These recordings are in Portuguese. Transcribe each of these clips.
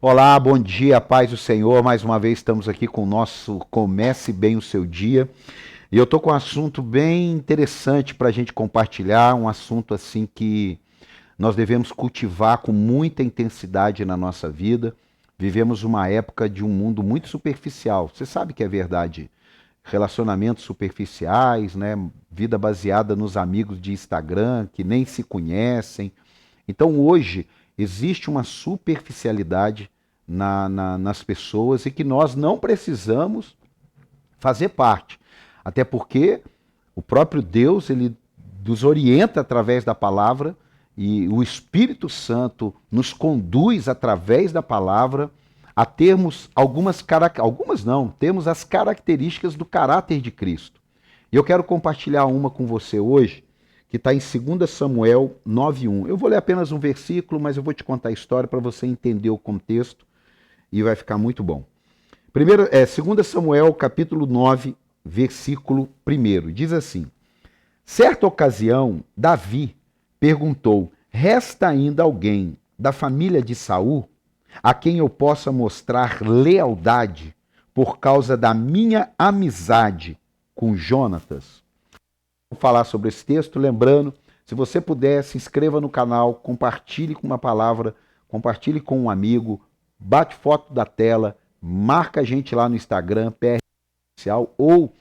Olá, bom dia, paz do Senhor. Mais uma vez estamos aqui com o nosso Comece Bem o Seu Dia. E eu estou com um assunto bem interessante para a gente compartilhar, um assunto assim que nós devemos cultivar com muita intensidade na nossa vida. Vivemos uma época de um mundo muito superficial. Você sabe que é verdade. Relacionamentos superficiais, né? Vida baseada nos amigos de Instagram que nem se conhecem. Então hoje existe uma superficialidade nas pessoas e que nós não precisamos fazer parte. Até porque o próprio Deus, ele nos orienta através da palavra e o Espírito Santo nos conduz através da palavra a termos algumas não, temos as características do caráter de Cristo. E eu quero compartilhar uma com você hoje, que está em 2 Samuel 9:1. Eu vou ler apenas um versículo, mas eu vou te contar a história para você entender o contexto e vai ficar muito bom. Primeiro, 2 Samuel, capítulo 9, versículo 1. Diz assim: Certa ocasião, Davi perguntou: Resta ainda alguém da família de Saul a quem eu possa mostrar lealdade por causa da minha amizade com Jonatas? Vou falar sobre esse texto, lembrando, se você puder, se inscreva no canal, compartilhe com uma palavra, compartilhe com um amigo, bate foto da tela, marca a gente lá no Instagram, PR Oficial, ou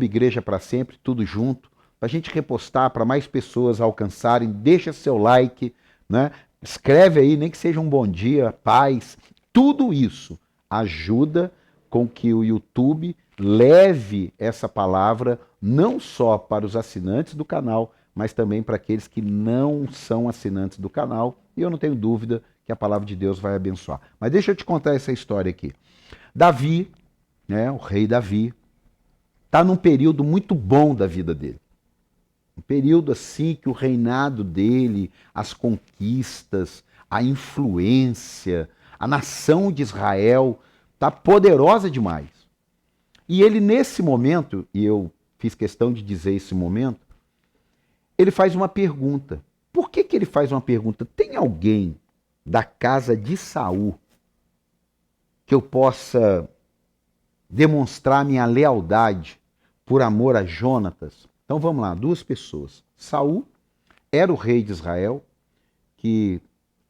@igreja para sempre, tudo junto, para a gente repostar, para mais pessoas alcançarem. Deixa seu like, né? Escreve aí, nem que seja um bom dia, paz. Tudo isso ajuda com que o YouTube leve essa palavra não só para os assinantes do canal, mas também para aqueles que não são assinantes do canal. E eu não tenho dúvida que a palavra de Deus vai abençoar. Mas deixa eu te contar essa história aqui. Davi, né, o rei Davi, está num período muito bom da vida dele. Um período assim que o reinado dele, as conquistas, a influência, a nação de Israel está poderosa demais. E ele, nesse momento, e eu fiz questão de dizer esse momento, ele faz uma pergunta. Por que ele faz uma pergunta? Tem alguém da casa de Saul que eu possa demonstrar minha lealdade por amor a Jonatas? Então vamos lá, duas pessoas. Saul era o rei de Israel, que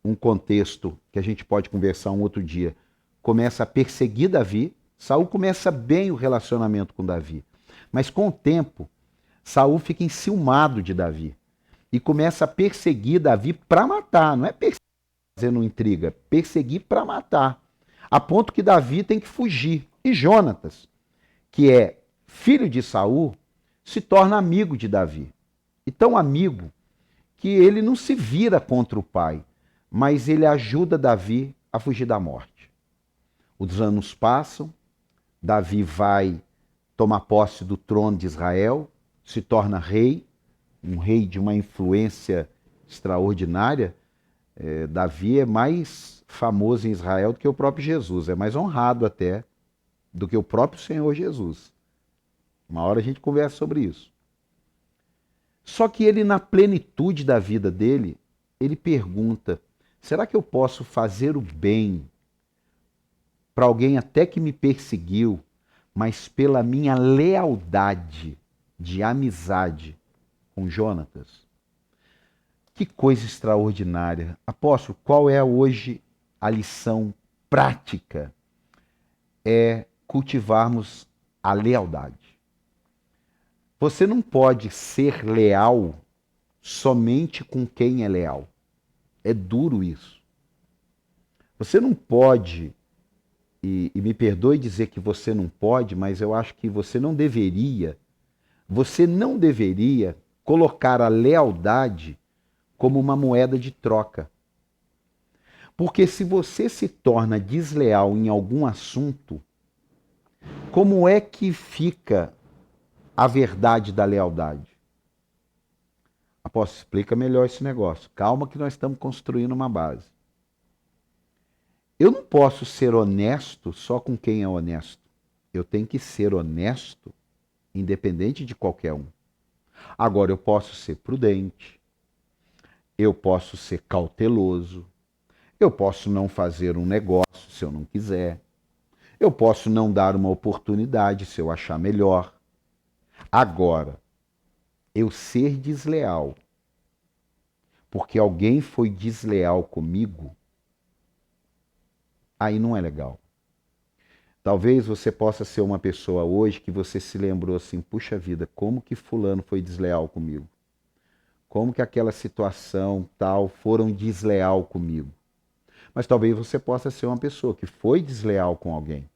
um contexto que a gente pode conversar um outro dia, começa a perseguir Davi. Saul começa bem o relacionamento com Davi, mas com o tempo, Saul fica enciumado de Davi e começa a perseguir Davi para matar. Não é perseguir fazendo intriga, perseguir para matar, a ponto que Davi tem que fugir. E Jonatas, que é filho de Saul, se torna amigo de Davi. E tão amigo que ele não se vira contra o pai, mas ele ajuda Davi a fugir da morte. Os anos passam, Davi vai tomar posse do trono de Israel, se torna rei, um rei de uma influência extraordinária. Davi é mais famoso em Israel do que o próprio Jesus, é mais honrado até do que o próprio Senhor Jesus. Uma hora a gente conversa sobre isso. Só que ele, na plenitude da vida dele, ele pergunta: será que eu posso fazer o bem para alguém até que me perseguiu, mas pela minha lealdade de amizade com Jonatas? Que coisa extraordinária. Apóstolo, qual é hoje a lição prática? É cultivarmos a lealdade. Você não pode ser leal somente com quem é leal. É duro isso. Você não pode, e me perdoe dizer que você não pode, mas eu acho que você não deveria colocar a lealdade como uma moeda de troca. Porque se você se torna desleal em algum assunto, como é que fica a verdade da lealdade? Apóstolo, explica melhor esse negócio. Calma que nós estamos construindo uma base. Eu não posso ser honesto só com quem é honesto. Eu tenho que ser honesto independente de qualquer um. Agora, eu posso ser prudente, eu posso ser cauteloso, Eu posso não fazer um negócio se eu não quiser. Eu posso não dar uma oportunidade se eu achar melhor. Agora, eu ser desleal porque alguém foi desleal comigo, aí não é legal. Talvez você possa ser uma pessoa hoje que você se lembrou assim, puxa vida, como que fulano foi desleal comigo? Como que aquela situação tal foram desleal comigo? Mas talvez você possa ser uma pessoa que foi desleal com alguém.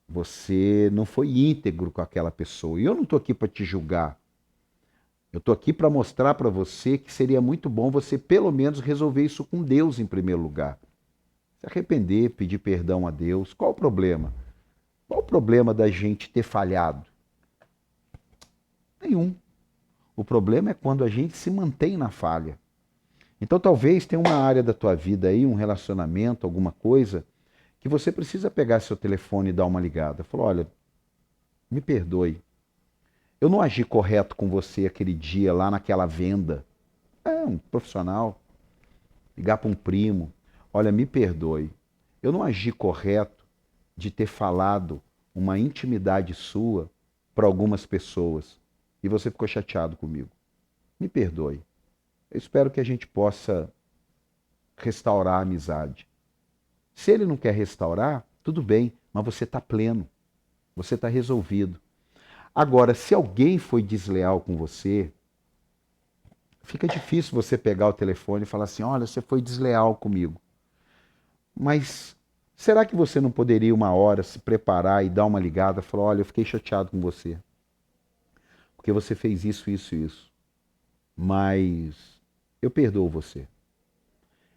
Você não foi íntegro com aquela pessoa. E eu não estou aqui para te julgar. Eu estou aqui para mostrar para você que seria muito bom você pelo menos resolver isso com Deus em primeiro lugar. Se arrepender, pedir perdão a Deus. Qual o problema? Qual o problema da gente ter falhado? Nenhum. O problema é quando a gente se mantém na falha. Então talvez tenha uma área da tua vida aí, um relacionamento, alguma coisa, que você precisa pegar seu telefone e dar uma ligada. Falar, olha, me perdoe. Eu não agi correto com você aquele dia lá naquela venda. É, um profissional. Ligar para um primo. Olha, me perdoe. Eu não agi correto de ter falado uma intimidade sua para algumas pessoas e você ficou chateado comigo. Me perdoe. Eu espero que a gente possa restaurar a amizade. Se ele não quer restaurar, tudo bem, mas você está pleno, você está resolvido. Agora, se alguém foi desleal com você, fica difícil você pegar o telefone e falar assim, olha, você foi desleal comigo. Mas será que você não poderia uma hora se preparar e dar uma ligada e falar, olha, eu fiquei chateado com você, porque você fez isso, isso e isso. Mas eu perdoo você.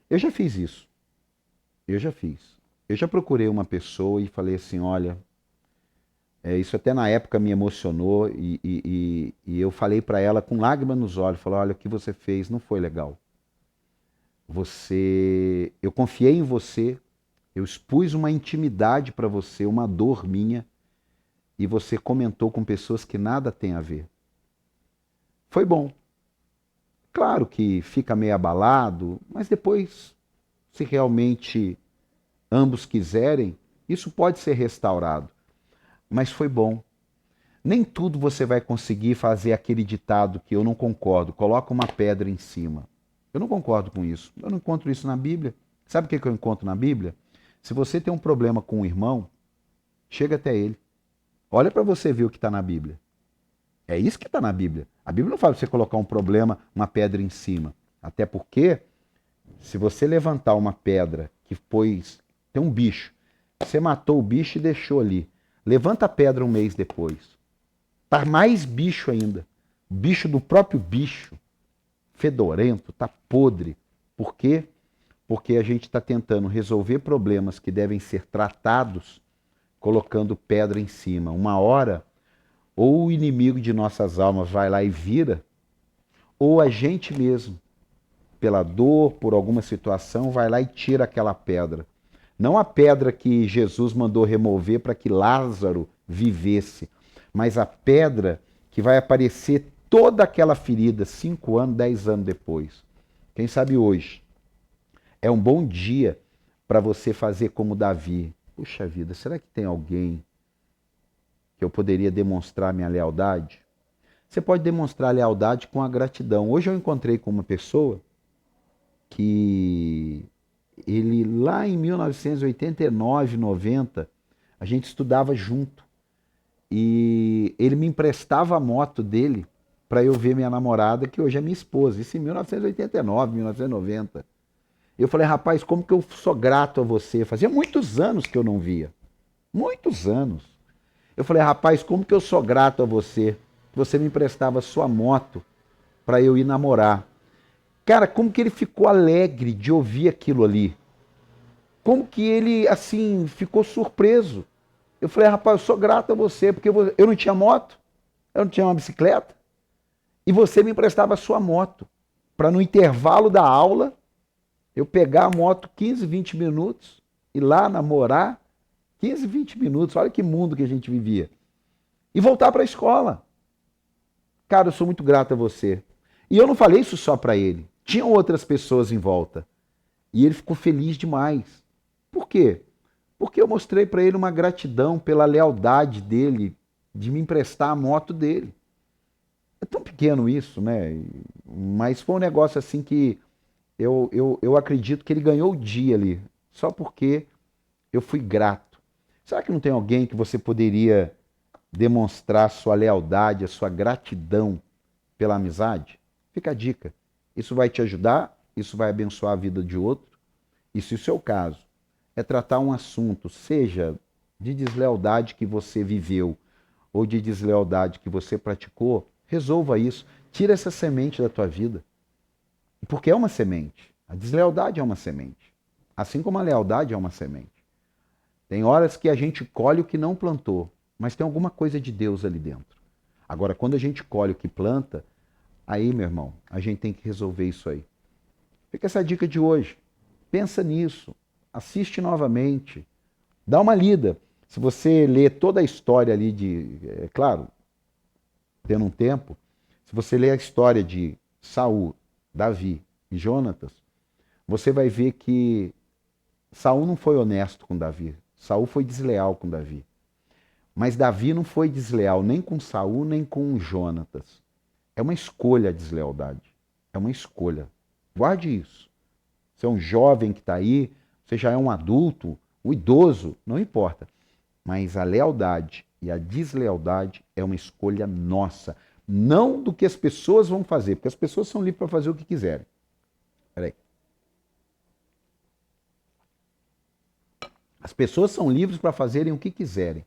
Eu já fiz isso. Eu já fiz. Eu já procurei uma pessoa e falei assim, olha, isso até na época me emocionou e eu falei para ela com lágrimas nos olhos, falei, olha, o que você fez não foi legal. Eu confiei em você, eu expus uma intimidade para você, uma dor minha, e você comentou com pessoas que nada tem a ver. Foi bom. Claro que fica meio abalado, mas depois, se realmente ambos quiserem, isso pode ser restaurado. Mas foi bom. Nem tudo você vai conseguir fazer aquele ditado que eu não concordo, coloca uma pedra em cima. Eu não concordo com isso. Eu não encontro isso na Bíblia. Sabe o que eu encontro na Bíblia? Se você tem um problema com um irmão, chega até ele. Olha para você ver o que está na Bíblia. É isso que está na Bíblia. A Bíblia não fala para você colocar um problema, uma pedra em cima. Até porque, se você levantar uma pedra que tem um bicho, você matou o bicho e deixou ali. Levanta a pedra um mês depois. Tá mais bicho ainda. Bicho do próprio bicho. Fedorento, tá podre. Por quê? Porque a gente está tentando resolver problemas que devem ser tratados colocando pedra em cima. Uma hora, ou o inimigo de nossas almas vai lá e vira, ou a gente mesmo, pela dor, por alguma situação, vai lá e tira aquela pedra. Não a pedra que Jesus mandou remover para que Lázaro vivesse, mas a pedra que vai aparecer toda aquela ferida 5 anos, 10 anos depois. Quem sabe hoje é um bom dia para você fazer como Davi. Puxa vida, será que tem alguém que eu poderia demonstrar minha lealdade? Você pode demonstrar lealdade com a gratidão. Hoje eu encontrei com uma pessoa que ele lá em 1989, 90, a gente estudava junto. E ele me emprestava a moto dele para eu ver minha namorada, que hoje é minha esposa. Isso em 1989, 1990. Eu falei, rapaz, como que eu sou grato a você? Fazia muitos anos que eu não via. Muitos anos. Eu falei, rapaz, como que eu sou grato a você? Você me emprestava a sua moto para eu ir namorar. Cara, como que ele ficou alegre de ouvir aquilo ali? Como que ele, assim, ficou surpreso? Eu falei, rapaz, eu sou grato a você, porque eu não tinha moto, eu não tinha uma bicicleta, e você me emprestava a sua moto, para no intervalo da aula, eu pegar a moto 15, 20 minutos, ir lá namorar, 15, 20 minutos, olha que mundo que a gente vivia, e voltar para a escola. Cara, eu sou muito grato a você. E eu não falei isso só para ele, tinham outras pessoas em volta. E ele ficou feliz demais. Por quê? Porque eu mostrei para ele uma gratidão pela lealdade dele de me emprestar a moto dele. É tão pequeno isso, né? Mas foi um negócio assim que eu acredito que ele ganhou o dia ali, só porque eu fui grato. Será que não tem alguém que você poderia demonstrar sua lealdade, a sua gratidão pela amizade? Fica a dica. Isso vai te ajudar, isso vai abençoar a vida de outro. E se o seu caso é tratar um assunto, seja de deslealdade que você viveu ou de deslealdade que você praticou, resolva isso. Tira essa semente da tua vida. Porque é uma semente. A deslealdade é uma semente. Assim como a lealdade é uma semente. Tem horas que a gente colhe o que não plantou, mas tem alguma coisa de Deus ali dentro. Agora, quando a gente colhe o que planta, aí, meu irmão, a gente tem que resolver isso aí. Fica essa dica de hoje. Pensa nisso. Assiste novamente. Dá uma lida. Se você ler toda a história ali é claro, tendo um tempo, se você ler a história de Saul, Davi e Jonatas, você vai ver que Saul não foi honesto com Davi. Saul foi desleal com Davi. Mas Davi não foi desleal nem com Saul, nem com Jonatas. É uma escolha a deslealdade. É uma escolha. Guarde isso. Você é um jovem que está aí, você já é um adulto, um idoso, não importa. Mas a lealdade e a deslealdade é uma escolha nossa. Não do que as pessoas vão fazer, porque as pessoas são livres para fazer o que quiserem. Peraí. As pessoas são livres para fazerem o que quiserem.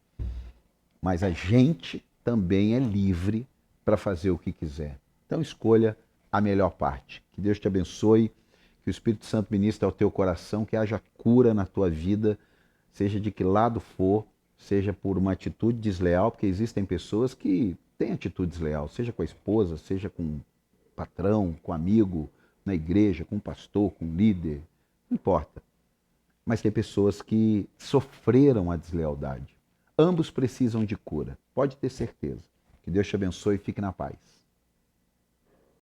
Mas a gente também é livre para fazer o que quiser. Então escolha a melhor parte. Que Deus te abençoe, que o Espírito Santo ministre ao teu coração, que haja cura na tua vida, seja de que lado for, seja por uma atitude desleal, porque existem pessoas que têm atitude desleal, seja com a esposa, seja com o patrão, com o amigo, na igreja, com o pastor, com o líder, não importa. Mas tem pessoas que sofreram a deslealdade. Ambos precisam de cura. Pode ter certeza. Que Deus te abençoe e fique na paz.